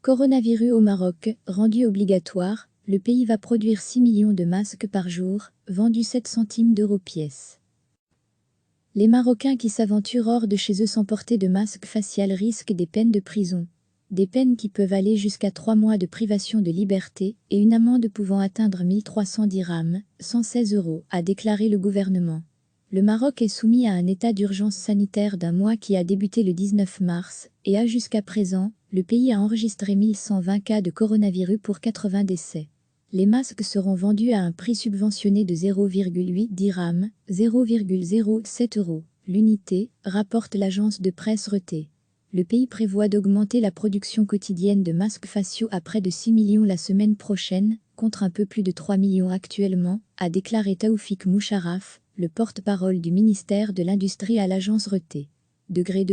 Coronavirus au Maroc, rendu obligatoire, le pays va produire 6 millions de masques par jour, vendus 7 centimes d'euros pièce. Les Marocains qui s'aventurent hors de chez eux sans porter de masque facial risquent des peines de prison. Des peines qui peuvent aller jusqu'à 3 mois de privation de liberté et une amende pouvant atteindre 1300 dirhams, 116 euros, a déclaré le gouvernement. Le Maroc est soumis à un état d'urgence sanitaire d'un mois qui a débuté le 19 mars, et a jusqu'à présent, le pays a enregistré 1120 cas de coronavirus pour 80 décès. Les masques seront vendus à un prix subventionné de 0,8 dirhams, 0,07 euros, l'unité, rapporte l'agence de presse Reuters. Le pays prévoit d'augmenter la production quotidienne de masques faciaux à près de 6 millions la semaine prochaine, contre un peu plus de 3 millions actuellement, a déclaré Taoufik Moucharaf, le porte-parole du ministère de l'Industrie à l'agence Reuters. Degré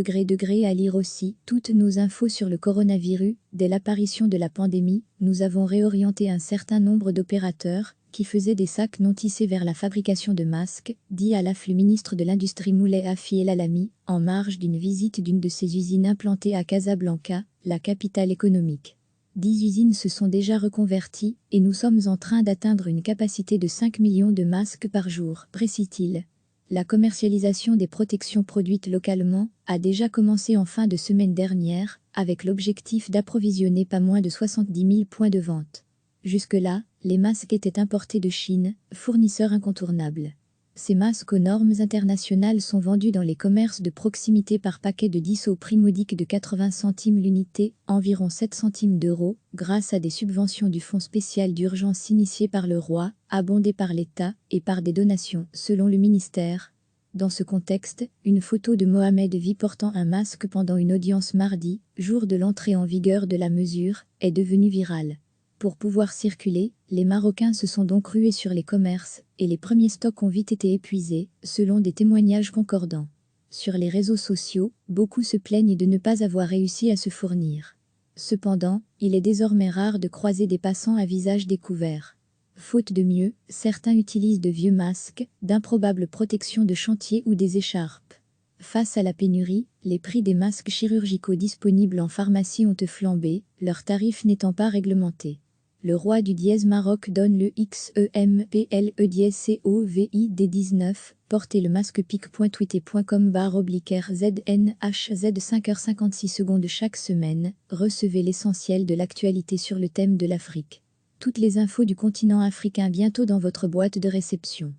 à lire aussi toutes nos infos sur le coronavirus. Dès l'apparition de la pandémie, nous avons réorienté un certain nombre d'opérateurs qui faisaient des sacs non tissés vers la fabrication de masques, dit à l'AF le ministre de l'Industrie Moulay Afi El Alami, en marge d'une visite d'une de ses usines implantées à Casablanca, la capitale économique. 10 usines se sont déjà reconverties et nous sommes en train d'atteindre une capacité de 5 millions de masques par jour, précise-t-il. La commercialisation des protections produites localement a déjà commencé en fin de semaine dernière, avec l'objectif d'approvisionner pas moins de 70 000 points de vente. Jusque-là, les masques étaient importés de Chine, fournisseur incontournable. Ces masques aux normes internationales sont vendus dans les commerces de proximité par paquet de 10 au prix modique de 80 centimes l'unité, environ 7 centimes d'euros, grâce à des subventions du Fonds spécial d'urgence initié par le roi, abondé par l'État et par des donations, selon le ministère. Dans ce contexte, une photo de Mohamed V portant un masque pendant une audience mardi, jour de l'entrée en vigueur de la mesure, est devenue virale. Pour pouvoir circuler, les Marocains se sont donc rués sur les commerces, et les premiers stocks ont vite été épuisés, selon des témoignages concordants. Sur les réseaux sociaux, beaucoup se plaignent de ne pas avoir réussi à se fournir. Cependant, il est désormais rare de croiser des passants à visage découvert. Faute de mieux, certains utilisent de vieux masques, d'improbables protections de chantier ou des écharpes. Face à la pénurie, les prix des masques chirurgicaux disponibles en pharmacie ont flambé, leurs tarifs n'étant pas réglementés. Le roi du dièse Maroc donne le XEMPLE-COVID-19, portez le masque pic.twitter.com/ZNHZ 5h56 chaque semaine, recevez l'essentiel de l'actualité sur le thème de l'Afrique. Toutes les infos du continent africain bientôt dans votre boîte de réception.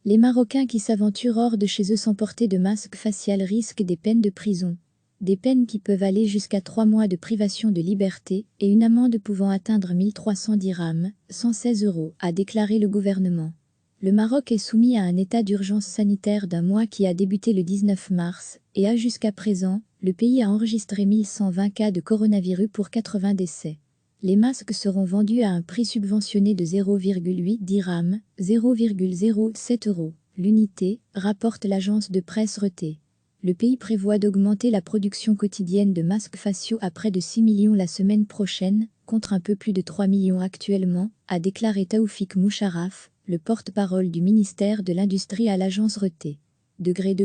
Les Marocains qui s'aventurent hors de chez eux sans porter de masque facial risquent des peines de prison. Des peines qui peuvent aller jusqu'à 3 mois de privation de liberté et une amende pouvant atteindre 1300 dirhams, 116 euros, a déclaré le gouvernement. Le Maroc est soumis à un état d'urgence sanitaire d'un mois qui a débuté le 19 mars, et a jusqu'à présent, le pays a enregistré 1120 cas de coronavirus pour 80 décès. Les masques seront vendus à un prix subventionné de 0,8 dirhams, 0,07 euros, l'unité, rapporte l'agence de presse Reuters. Le pays prévoit d'augmenter la production quotidienne de masques faciaux à près de 6 millions la semaine prochaine, contre un peu plus de 3 millions actuellement, a déclaré Taoufik Moucharaf, le porte-parole du ministère de l'Industrie à l'agence Reuters. Degré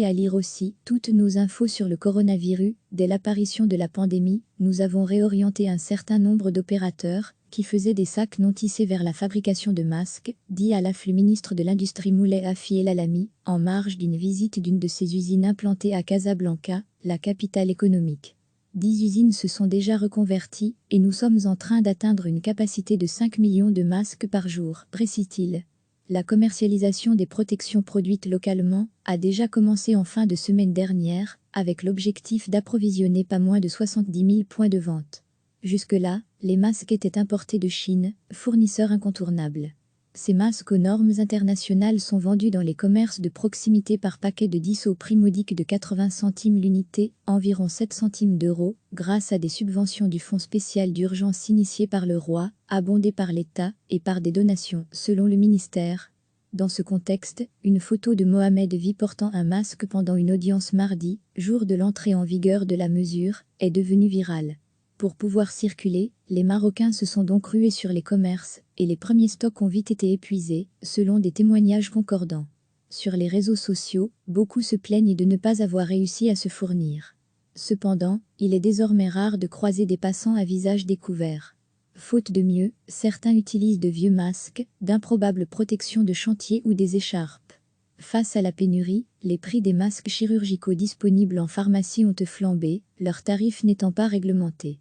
à lire aussi toutes nos infos sur le coronavirus. Dès l'apparition de la pandémie, nous avons réorienté un certain nombre d'opérateurs qui faisaient des sacs non tissés vers la fabrication de masques, dit à l'AF le ministre de l'Industrie Moulay Afi El Alami, en marge d'une visite d'une de ses usines implantées à Casablanca, la capitale économique. 10 usines se sont déjà reconverties et nous sommes en train d'atteindre une capacité de 5 millions de masques par jour, précise-t-il. La commercialisation des protections produites localement a déjà commencé en fin de semaine dernière, avec l'objectif d'approvisionner pas moins de 70 000 points de vente. Jusque-là, les masques étaient importés de Chine, fournisseur incontournable. Ces masques aux normes internationales sont vendus dans les commerces de proximité par paquet de 10 au prix modique de 80 centimes l'unité, environ 7 centimes d'euros, grâce à des subventions du Fonds spécial d'urgence initié par le roi, abondé par l'État et par des donations, selon le ministère. Dans ce contexte, une photo de Mohamed V portant un masque pendant une audience mardi, jour de l'entrée en vigueur de la mesure, est devenue virale. Pour pouvoir circuler, les Marocains se sont donc rués sur les commerces, et les premiers stocks ont vite été épuisés, selon des témoignages concordants. Sur les réseaux sociaux, beaucoup se plaignent de ne pas avoir réussi à se fournir. Cependant, il est désormais rare de croiser des passants à visage découvert. Faute de mieux, certains utilisent de vieux masques, d'improbables protections de chantier ou des écharpes. Face à la pénurie, les prix des masques chirurgicaux disponibles en pharmacie ont flambé, leurs tarifs n'étant pas réglementés.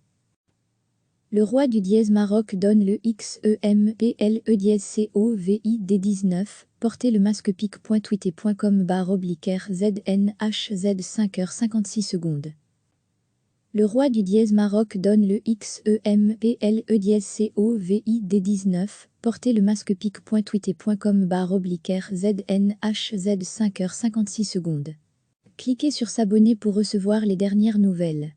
Le roi du dièse Maroc donne le XEMPLE-COVID-19, portez le masque pic.twitter.com/ZNHZ 5h56. Le roi du dièse Maroc donne le XEMPLE-COVID-19, portez le masque pic.twitter.com/ZNHZ 5h56. Cliquez sur s'abonner pour recevoir les dernières nouvelles.